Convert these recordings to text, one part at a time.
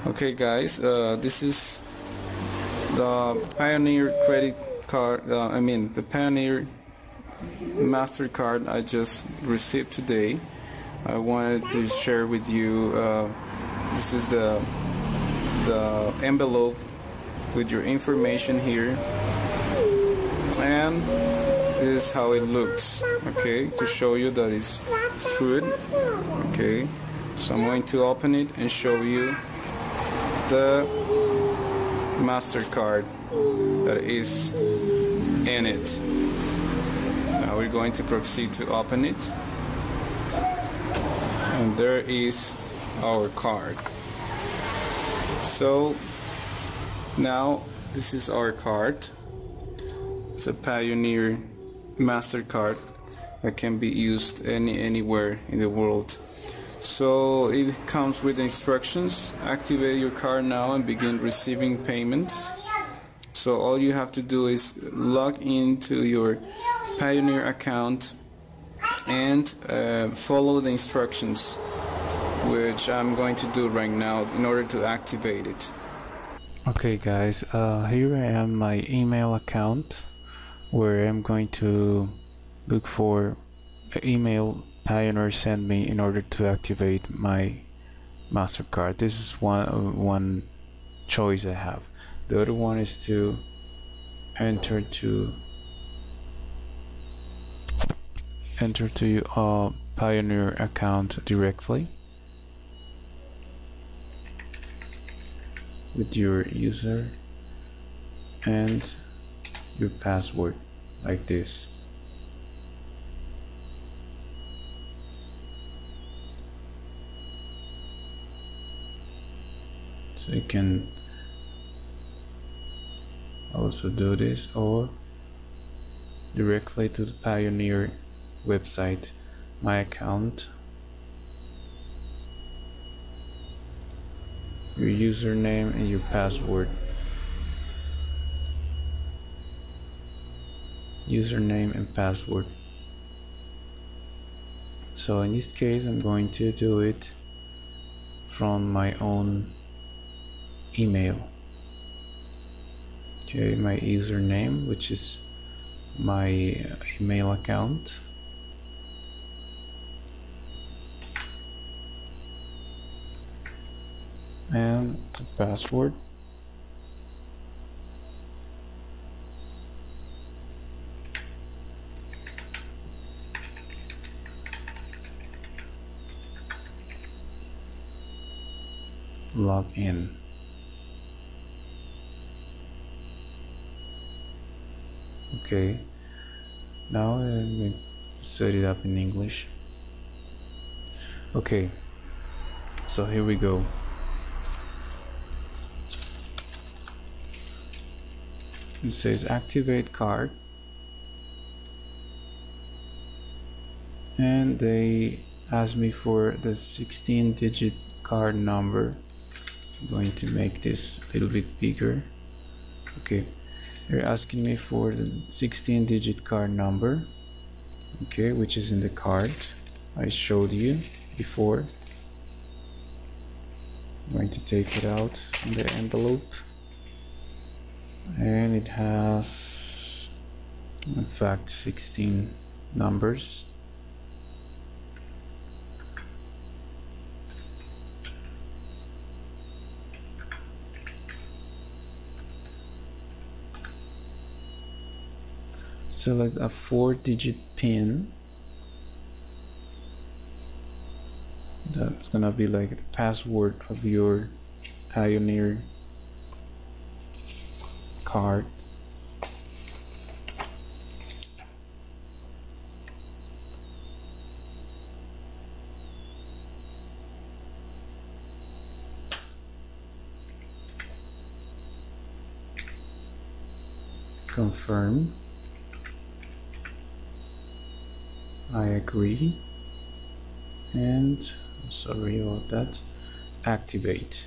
Okay guys, this is the Payoneer credit card, the Payoneer MasterCard I just received today. I wanted to share with you, this is the envelope with your information here, and this is how it looks, okay, to show you that it's true. Okay, so I'm going to open it and show you the MasterCard that is in it. Now we're going to proceed to open it, and there is our card. So now this is our card. It's a Payoneer MasterCard that can be used anywhere in the world. So it comes with instructions. Activate your card now and begin receiving payments. So all you have to do is log into your Payoneer account and follow the instructions, which I'm going to do right now in order to activate it. Okay guys, here I am, my email account, where I'm going to look for an email Payoneer sent me in order to activate my MasterCard. This is one choice I have. The other one is to enter to your Payoneer account directly with your user and your password, like this. So you can also do this, or directly to the Payoneer website, my account, your username and your password. Username and password. So in this case I'm going to do it from my own email. Okay, my username, which is my email account, and the password. Log in. Okay, now I'm going to set it up in English. Okay, so here we go. It says activate card, and they asked me for the 16-digit card number. I'm going to make this a little bit bigger. Okay, they're asking me for the 16-digit card number, okay, which is in the card I showed you before. I'm going to take it out from the envelope, and it has, in fact, 16 numbers. Select a 4-digit PIN. That's gonna be like the password of your Payoneer card. Confirm. I agree, and sorry about that. Activate.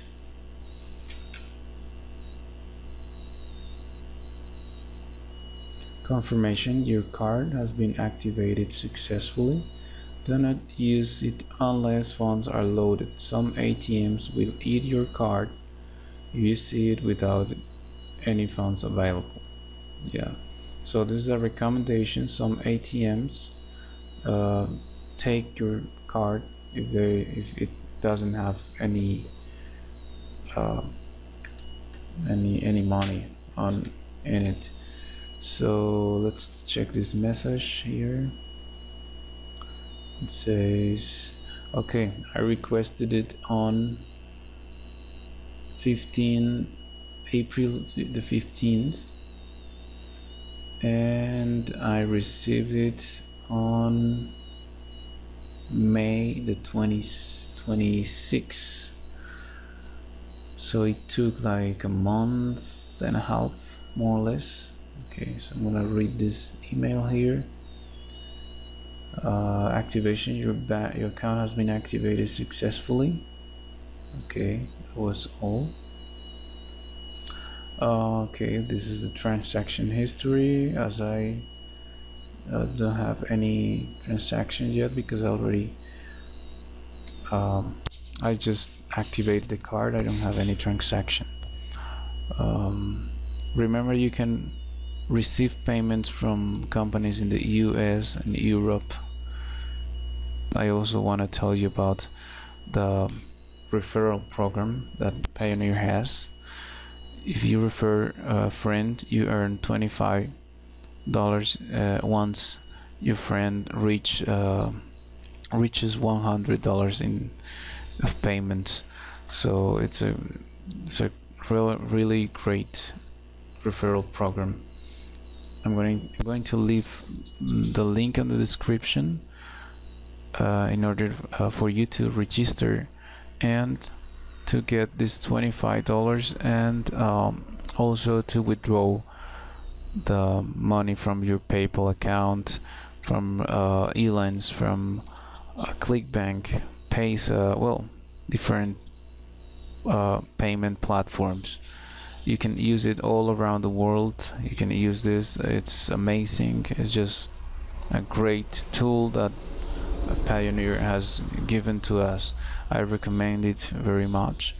Confirmation: your card has been activated successfully. Do not use it unless funds are loaded. Some ATMs will eat your card you see it without any funds available. Yeah, so this is a recommendation. Some ATMs take your card if it doesn't have any money in it. So let's check this message here. It says, okay, I requested it on April the 15th, and I received it on May the 26th. So it took like a month and a half, more or less. Okay, so I'm gonna read this email here. Activation, your account has been activated successfully. Okay, that was all. Okay, this is the transaction history, as I don't have any transactions yet because I already I just activated the card. I don't have any transaction. Remember, you can receive payments from companies in the US and Europe. I also want to tell you about the referral program that Payoneer has. If you refer a friend, you earn $25 once your friend reaches $100 in of payments. So it's a really great referral program. I'm going to leave the link in the description in order for you to register and to get this $25, and also to withdraw the money from your PayPal account, from Elance, from ClickBank, Paysa, well, different payment platforms. You can use it all around the world. You can use this. It's amazing. It's just a great tool that Payoneer has given to us. I recommend it very much,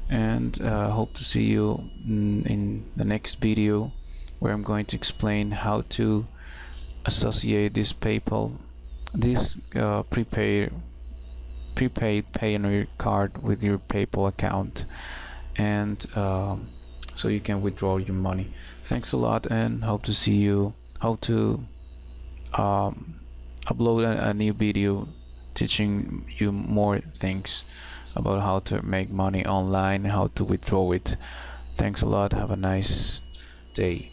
and hope to see you in the next video, where I'm going to explain how to associate this prepaid Payoneer card with your PayPal account, and so you can withdraw your money. Thanks a lot, and hope to see you how to upload a new video teaching you more things about how to make money online, how to withdraw it. Thanks a lot. Have a nice day.